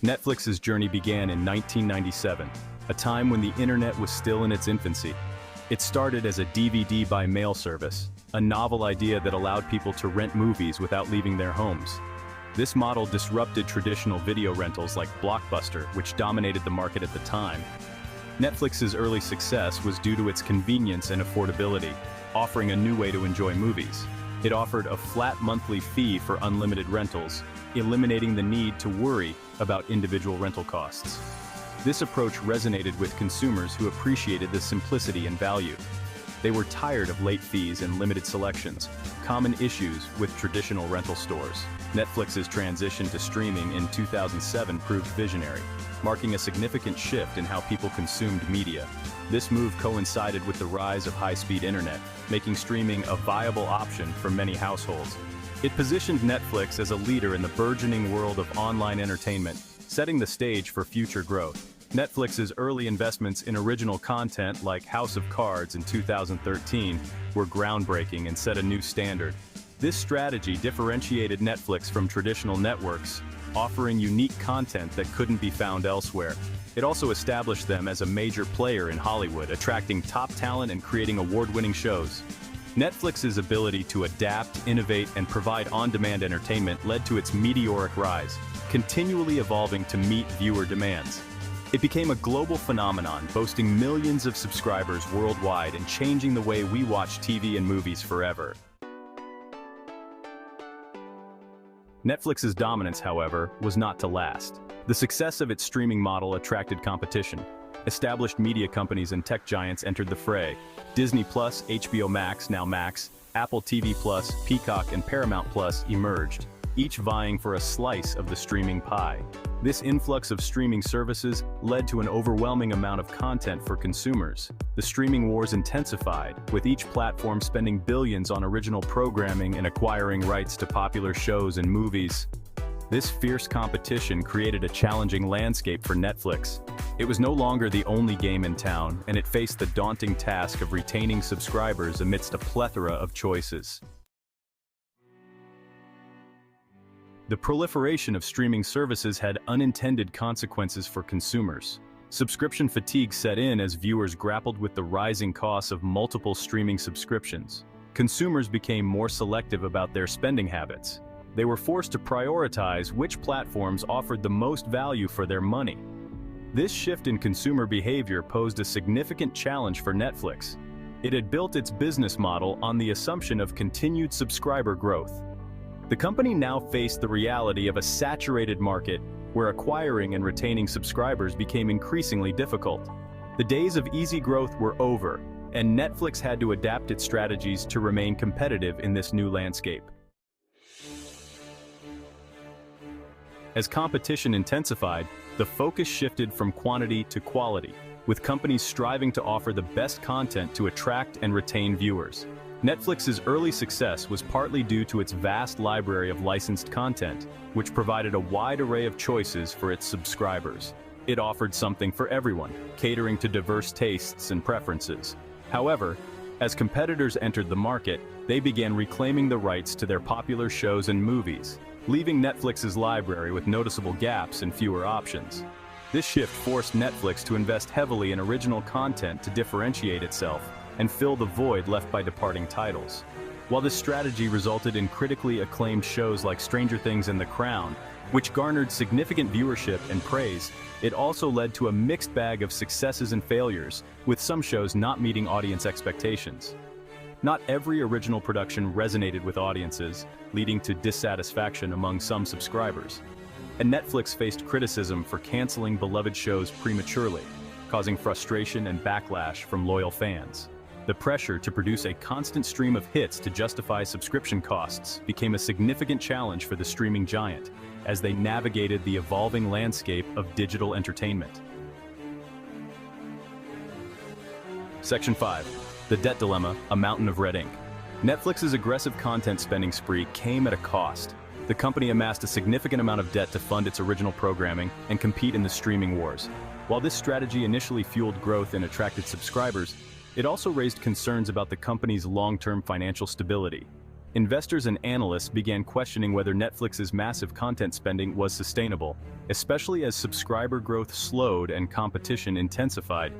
Netflix's journey began in 1997, a time when the internet was still in its infancy. It started as a DVD by mail service, a novel idea that allowed people to rent movies without leaving their homes. This model disrupted traditional video rentals like Blockbuster, which dominated the market at the time. Netflix's early success was due to its convenience and affordability, offering a new way to enjoy movies. It offered a flat monthly fee for unlimited rentals, eliminating the need to worry about individual rental costs. This approach resonated with consumers who appreciated the simplicity and value. They were tired of late fees and limited selections, common issues with traditional rental stores. Netflix's transition to streaming in 2007 proved visionary, marking a significant shift in how people consumed media. This move coincided with the rise of high-speed internet, making streaming a viable option for many households. It positioned Netflix as a leader in the burgeoning world of online entertainment, setting the stage for future growth. Netflix's early investments in original content like House of Cards in 2013 were groundbreaking and set a new standard. This strategy differentiated Netflix from traditional networks, offering unique content that couldn't be found elsewhere. It also established them as a major player in Hollywood, attracting top talent and creating award-winning shows. Netflix's ability to adapt, innovate, and provide on-demand entertainment led to its meteoric rise, continually evolving to meet viewer demands. It became a global phenomenon, boasting millions of subscribers worldwide and changing the way we watch TV and movies forever. Netflix's dominance, however, was not to last. The success of its streaming model attracted competition. Established media companies and tech giants entered the fray. Disney+, HBO Max, now Max, Apple TV+, Peacock, and Paramount+ emerged, each vying for a slice of the streaming pie. This influx of streaming services led to an overwhelming amount of content for consumers. The streaming wars intensified, with each platform spending billions on original programming and acquiring rights to popular shows and movies. This fierce competition created a challenging landscape for Netflix. It was no longer the only game in town, and it faced the daunting task of retaining subscribers amidst a plethora of choices. The proliferation of streaming services had unintended consequences for consumers. Subscription fatigue set in as viewers grappled with the rising costs of multiple streaming subscriptions. Consumers became more selective about their spending habits. They were forced to prioritize which platforms offered the most value for their money. This shift in consumer behavior posed a significant challenge for Netflix. It had built its business model on the assumption of continued subscriber growth. The company now faced the reality of a saturated market where acquiring and retaining subscribers became increasingly difficult. The days of easy growth were over, and Netflix had to adapt its strategies to remain competitive in this new landscape. As competition intensified, the focus shifted from quantity to quality, with companies striving to offer the best content to attract and retain viewers. Netflix's early success was partly due to its vast library of licensed content, which provided a wide array of choices for its subscribers. It offered something for everyone, catering to diverse tastes and preferences. However, as competitors entered the market, they began reclaiming the rights to their popular shows and movies, leaving Netflix's library with noticeable gaps and fewer options. This shift forced Netflix to invest heavily in original content to differentiate itself and fill the void left by departing titles. While this strategy resulted in critically acclaimed shows like Stranger Things and The Crown, which garnered significant viewership and praise, it also led to a mixed bag of successes and failures, with some shows not meeting audience expectations. Not every original production resonated with audiences, leading to dissatisfaction among some subscribers. And Netflix faced criticism for canceling beloved shows prematurely, causing frustration and backlash from loyal fans. The pressure to produce a constant stream of hits to justify subscription costs became a significant challenge for the streaming giant, as they navigated the evolving landscape of digital entertainment. Section 5. The Debt Dilemma, a Mountain of Red Ink. Netflix's aggressive content spending spree came at a cost. The company amassed a significant amount of debt to fund its original programming and compete in the streaming wars. While this strategy initially fueled growth and attracted subscribers, it also raised concerns about the company's long-term financial stability. Investors and analysts began questioning whether Netflix's massive content spending was sustainable, especially as subscriber growth slowed and competition intensified.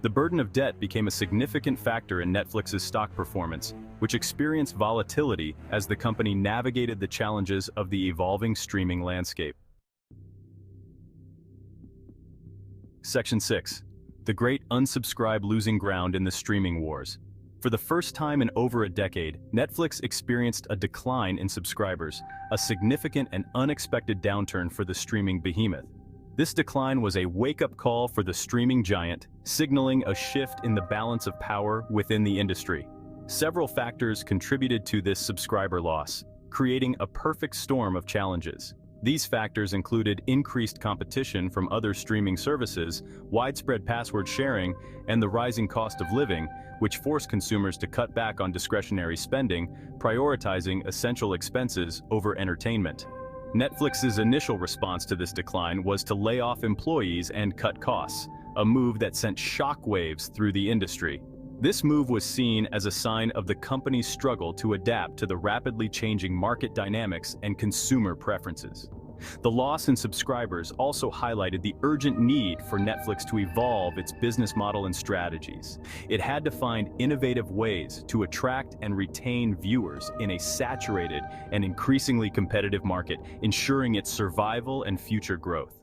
The burden of debt became a significant factor in Netflix's stock performance, which experienced volatility as the company navigated the challenges of the evolving streaming landscape. Section 6. The Great Unsubscribe Losing Ground in the Streaming Wars. For the first time in over a decade, Netflix experienced a decline in subscribers, a significant and unexpected downturn for the streaming behemoth. This decline was a wake-up call for the streaming giant, signaling a shift in the balance of power within the industry. Several factors contributed to this subscriber loss, creating a perfect storm of challenges. These factors included increased competition from other streaming services, widespread password sharing, and the rising cost of living, which forced consumers to cut back on discretionary spending, prioritizing essential expenses over entertainment. Netflix's initial response to this decline was to lay off employees and cut costs, a move that sent shockwaves through the industry. This move was seen as a sign of the company's struggle to adapt to the rapidly changing market dynamics and consumer preferences. The loss in subscribers also highlighted the urgent need for Netflix to evolve its business model and strategies. It had to find innovative ways to attract and retain viewers in a saturated and increasingly competitive market, ensuring its survival and future growth.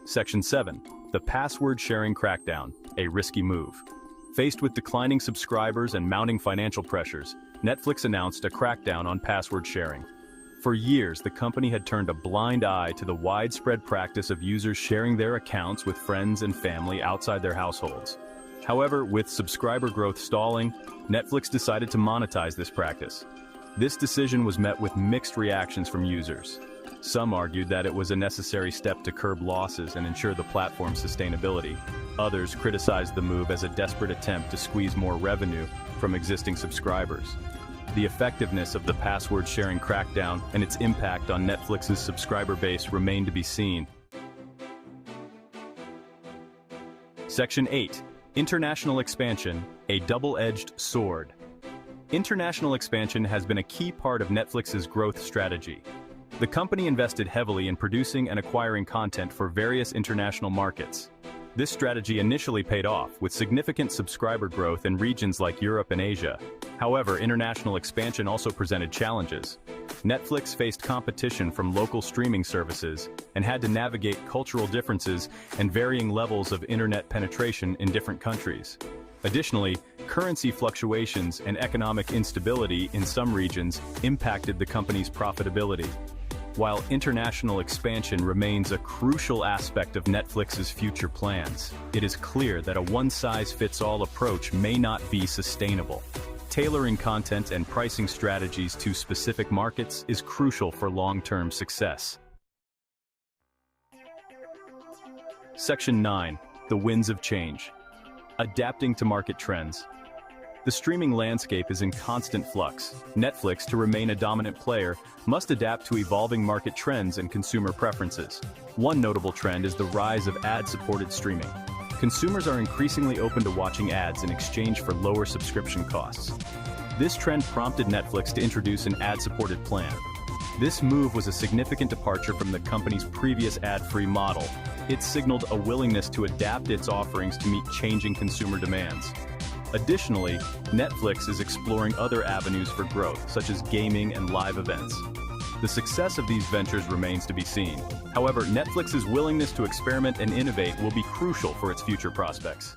Section 7. The Password Sharing Crackdown, a risky move. Faced with declining subscribers and mounting financial pressures, Netflix announced a crackdown on password sharing. For years, the company had turned a blind eye to the widespread practice of users sharing their accounts with friends and family outside their households. However, with subscriber growth stalling, Netflix decided to monetize this practice. This decision was met with mixed reactions from users. Some argued that it was a necessary step to curb losses and ensure the platform's sustainability. Others criticized the move as a desperate attempt to squeeze more revenue from existing subscribers. The effectiveness of the password-sharing crackdown and its impact on Netflix's subscriber base remain to be seen. Section 8. International expansion, a double-edged sword. International expansion has been a key part of Netflix's growth strategy. The company invested heavily in producing and acquiring content for various international markets. This strategy initially paid off, with significant subscriber growth in regions like Europe and Asia. However, international expansion also presented challenges. Netflix faced competition from local streaming services and had to navigate cultural differences and varying levels of internet penetration in different countries. Additionally, currency fluctuations and economic instability in some regions impacted the company's profitability. While international expansion remains a crucial aspect of Netflix's future plans, it is clear that a one-size-fits-all approach may not be sustainable. Tailoring content and pricing strategies to specific markets is crucial for long-term success. Section 9. The Winds of Change. Adapting to market trends. The streaming landscape is in constant flux. Netflix, to remain a dominant player, must adapt to evolving market trends and consumer preferences. One notable trend is the rise of ad-supported streaming. Consumers are increasingly open to watching ads in exchange for lower subscription costs. This trend prompted Netflix to introduce an ad-supported plan. This move was a significant departure from the company's previous ad-free model. It signaled a willingness to adapt its offerings to meet changing consumer demands. Additionally, Netflix is exploring other avenues for growth, such as gaming and live events. The success of these ventures remains to be seen. However, Netflix's willingness to experiment and innovate will be crucial for its future prospects.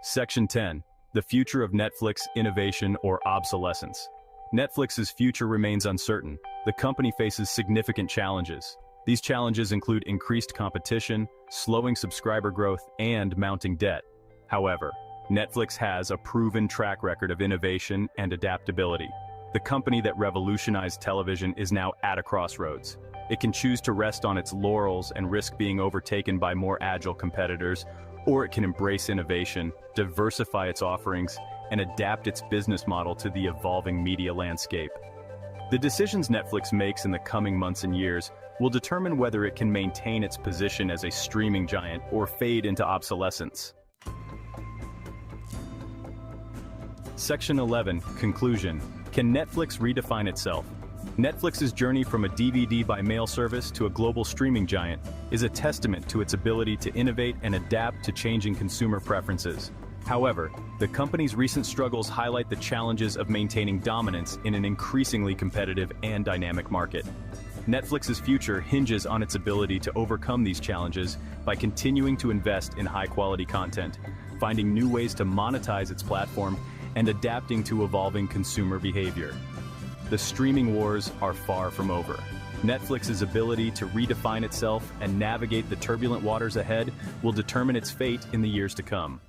Section 10. The future of Netflix, innovation or obsolescence. Netflix's future remains uncertain. The company faces significant challenges. These challenges include increased competition, slowing subscriber growth, and mounting debt. However, Netflix has a proven track record of innovation and adaptability. The company that revolutionized television is now at a crossroads. It can choose to rest on its laurels and risk being overtaken by more agile competitors, or it can embrace innovation, diversify its offerings, and adapt its business model to the evolving media landscape. The decisions Netflix makes in the coming months and years will determine whether it can maintain its position as a streaming giant or fade into obsolescence. Section 11, Conclusion. Can Netflix redefine itself? Netflix's journey from a DVD by mail service to a global streaming giant is a testament to its ability to innovate and adapt to changing consumer preferences. However, the company's recent struggles highlight the challenges of maintaining dominance in an increasingly competitive and dynamic market. Netflix's future hinges on its ability to overcome these challenges by continuing to invest in high-quality content, finding new ways to monetize its platform, and adapting to evolving consumer behavior. The streaming wars are far from over. Netflix's ability to redefine itself and navigate the turbulent waters ahead will determine its fate in the years to come.